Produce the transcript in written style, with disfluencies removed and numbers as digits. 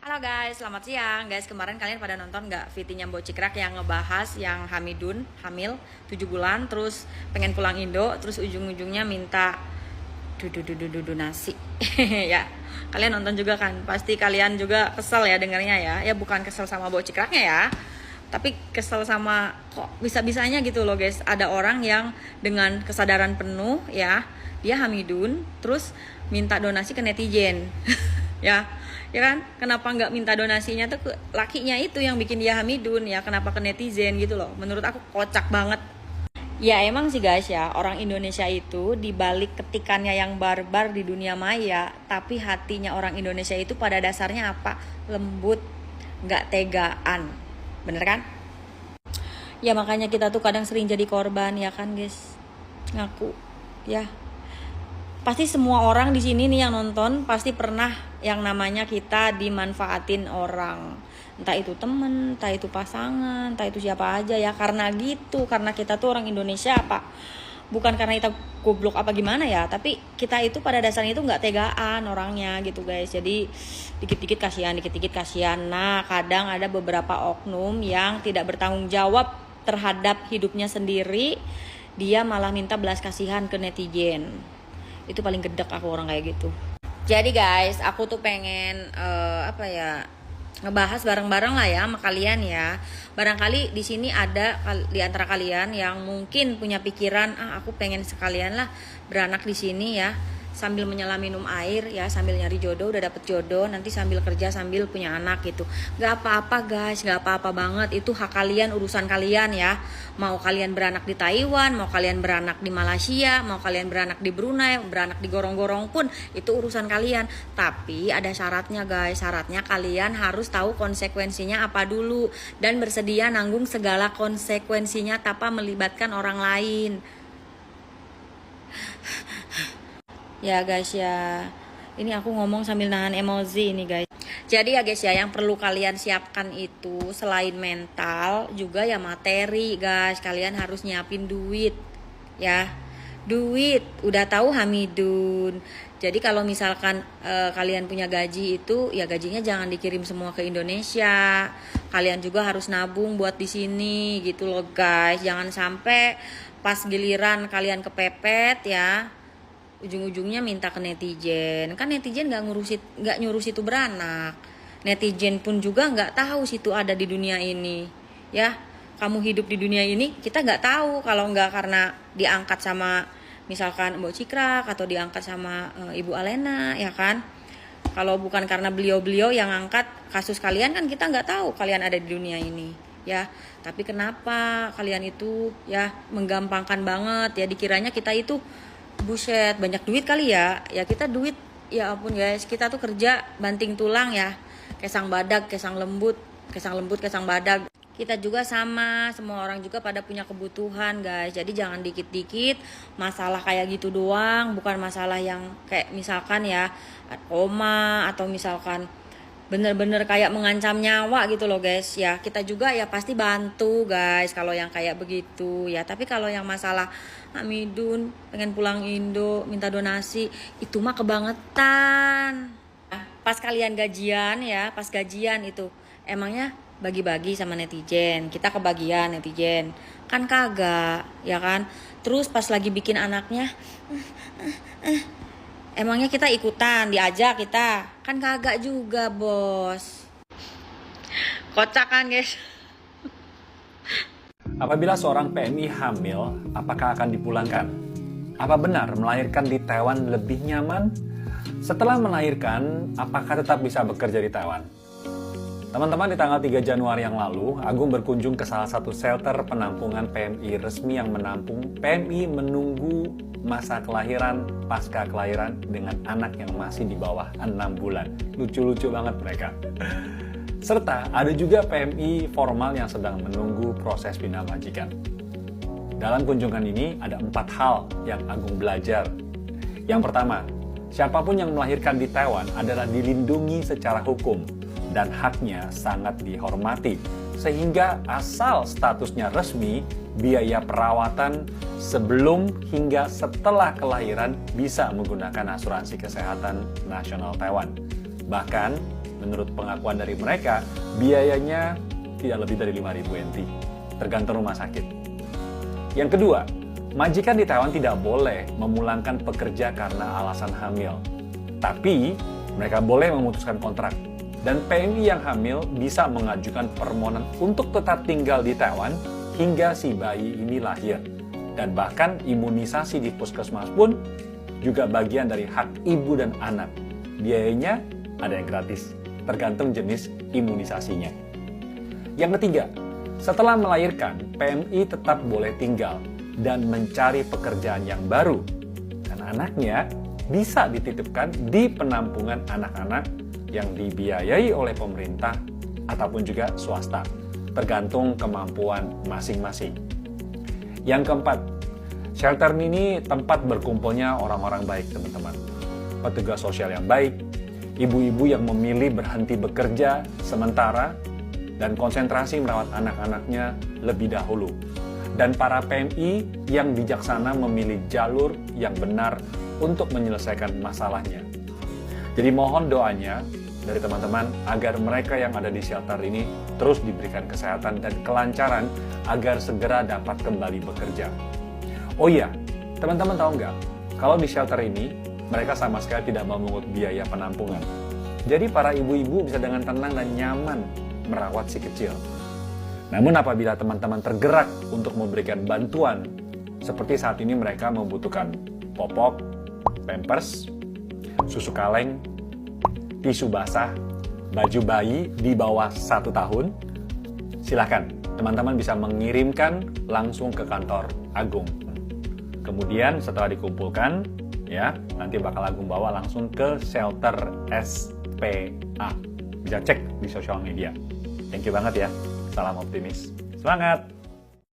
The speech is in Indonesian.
Halo guys, selamat siang guys. Kemarin kalian pada nonton nggak VT-nya Mbok Cikrak yang ngebahas yang Hamidun hamil 7 bulan terus pengen pulang Indo, terus ujung-ujungnya minta nasi. Ya, kalian nonton juga kan? Pasti kalian juga kesel ya dengarnya ya. Ya bukan kesel sama Mbok Cikraknya ya, tapi kesel sama kok bisa-bisanya gitu loh guys. Ada orang yang dengan kesadaran penuh ya, dia Hamidun terus minta donasi ke netizen. Ya kan, kenapa nggak minta donasinya tuh ke lakinya itu yang bikin dia Hamidun ya, kenapa ke netizen gitu loh. Menurut aku kocak banget. Ya emang sih guys ya, orang Indonesia itu dibalik ketikannya yang barbar di dunia maya, tapi hatinya orang Indonesia itu pada dasarnya apa? Lembut, nggak tegaan. Bener kan? Ya makanya kita tuh kadang sering jadi korban ya kan guys. Ngaku ya. Pasti semua orang di sini nih yang nonton pasti pernah yang namanya kita dimanfaatin orang. Entah itu temen, entah itu pasangan, entah itu siapa aja ya. Karena gitu, karena kita tuh orang Indonesia apa? Bukan karena kita goblok apa gimana ya, tapi kita itu pada dasarnya itu nggak tegaan orangnya gitu guys. Jadi dikit-dikit kasihan. Nah kadang ada beberapa oknum yang tidak bertanggung jawab terhadap hidupnya sendiri. Dia malah minta belas kasihan ke netizen. Itu paling gedek aku orang kayak gitu. Jadi guys, aku tuh pengen ngebahas bareng-bareng lah ya sama kalian ya. Barangkali di sini ada di antara kalian yang mungkin punya pikiran, aku pengen sekalian lah beranak di sini ya, sambil menyelam minum air ya, sambil nyari jodoh, udah dapet jodoh, nanti sambil kerja sambil punya anak gitu. Gak apa-apa guys, gak apa-apa banget. Itu hak kalian, urusan kalian ya. Mau kalian beranak di Taiwan, mau kalian beranak di Malaysia, mau kalian beranak di Brunei, beranak di gorong-gorong pun itu urusan kalian. Tapi ada syaratnya guys. Syaratnya kalian harus tahu konsekuensinya apa dulu, dan bersedia nanggung segala konsekuensinya tanpa melibatkan orang lain. Ya guys ya, ini aku ngomong sambil nahan emosi ini guys. Jadi ya guys ya, yang perlu kalian siapkan itu selain mental juga ya materi guys. Kalian harus nyiapin duit ya. Duit, udah tahu Hamidun. Jadi kalau misalkan kalian punya gaji itu ya gajinya jangan dikirim semua ke Indonesia. Kalian juga harus nabung buat di sini gitu loh guys. Jangan sampai pas giliran kalian kepepet ya, ujung-ujungnya minta ke netizen. Kan netizen nggak nyuruh situ beranak. Netizen pun juga nggak tahu situ ada di dunia ini ya. Kamu hidup di dunia ini kita nggak tahu kalau nggak karena diangkat sama misalkan Mbok Cikrak atau diangkat sama Ibu Alena ya kan. Kalau bukan karena beliau-beliau yang angkat kasus kalian kan kita nggak tahu kalian ada di dunia ini ya. Tapi kenapa kalian itu ya menggampangkan banget ya, dikiranya kita itu buset banyak duit kali ya. Ya kita duit, ya ampun guys, kita tuh kerja banting tulang ya, kesang badag, kesang lembut, kesang badag. Kita juga sama, semua orang juga pada punya kebutuhan guys. Jadi jangan dikit-dikit masalah kayak gitu doang, bukan masalah yang kayak misalkan ya koma atau misalkan bener-bener kayak mengancam nyawa gitu loh guys ya. Kita juga ya pasti bantu guys kalau yang kayak begitu ya. Tapi kalau yang masalah Hamidun pengen pulang Indo minta donasi, itu mah kebangetan. Pas kalian gajian ya, pas gajian itu emangnya bagi-bagi sama netizen, kita kebagian netizen kan kagak ya kan. Terus pas lagi bikin anaknya emangnya kita ikutan diajak, kita kan kagak juga bos. Kocak kan guys. Apabila seorang PMI hamil, apakah akan dipulangkan? Apa benar melahirkan di Taiwan lebih nyaman? Setelah melahirkan, apakah tetap bisa bekerja di Taiwan? Teman-teman, di tanggal 3 Januari yang lalu, Agung berkunjung ke salah satu shelter penampungan PMI resmi yang menampung PMI menunggu masa kelahiran, pasca kelahiran dengan anak yang masih di bawah 6 bulan. Lucu-lucu banget mereka. Serta ada juga PMI formal yang sedang menunggu proses bina majikan. Dalam kunjungan ini ada 4 hal yang Agung belajar. Yang pertama, siapapun yang melahirkan di Taiwan adalah dilindungi secara hukum dan haknya sangat dihormati. Sehingga asal statusnya resmi, biaya perawatan sebelum hingga setelah kelahiran bisa menggunakan asuransi kesehatan nasional Taiwan. Bahkan menurut pengakuan dari mereka, biayanya tidak lebih dari 5.000 NT, tergantung rumah sakit. Yang kedua, majikan di Taiwan tidak boleh memulangkan pekerja karena alasan hamil. Tapi, mereka boleh memutuskan kontrak. Dan PMI yang hamil bisa mengajukan permohonan untuk tetap tinggal di Taiwan hingga si bayi ini lahir. Dan bahkan imunisasi di puskesmas pun juga bagian dari hak ibu dan anak. Biayanya ada yang gratis, tergantung jenis imunisasinya. Yang ketiga, setelah melahirkan, PMI tetap boleh tinggal dan mencari pekerjaan yang baru. Dan anaknya bisa dititipkan di penampungan anak-anak yang dibiayai oleh pemerintah ataupun juga swasta, tergantung kemampuan masing-masing. Yang keempat, shelter ini tempat berkumpulnya orang-orang baik, teman-teman. Petugas sosial yang baik, ibu-ibu yang memilih berhenti bekerja sementara dan konsentrasi merawat anak-anaknya lebih dahulu. Dan para PMI yang bijaksana memilih jalur yang benar untuk menyelesaikan masalahnya. Jadi mohon doanya dari teman-teman agar mereka yang ada di shelter ini terus diberikan kesehatan dan kelancaran agar segera dapat kembali bekerja. Oh iya, teman-teman tahu nggak? Kalau di shelter ini, mereka sama sekali tidak memungut biaya penampungan. Jadi para ibu-ibu bisa dengan tenang dan nyaman merawat si kecil. Namun apabila teman-teman tergerak untuk memberikan bantuan, seperti saat ini mereka membutuhkan popok, pampers, susu kaleng, tisu basah, baju bayi di bawah 1 tahun, silakan teman-teman bisa mengirimkan langsung ke kantor Agung. Kemudian setelah dikumpulkan, ya nanti bakal Agung bawa langsung ke shelter SPA. Bisa cek di sosial media. Thank you banget ya. Salam optimis. Semangat!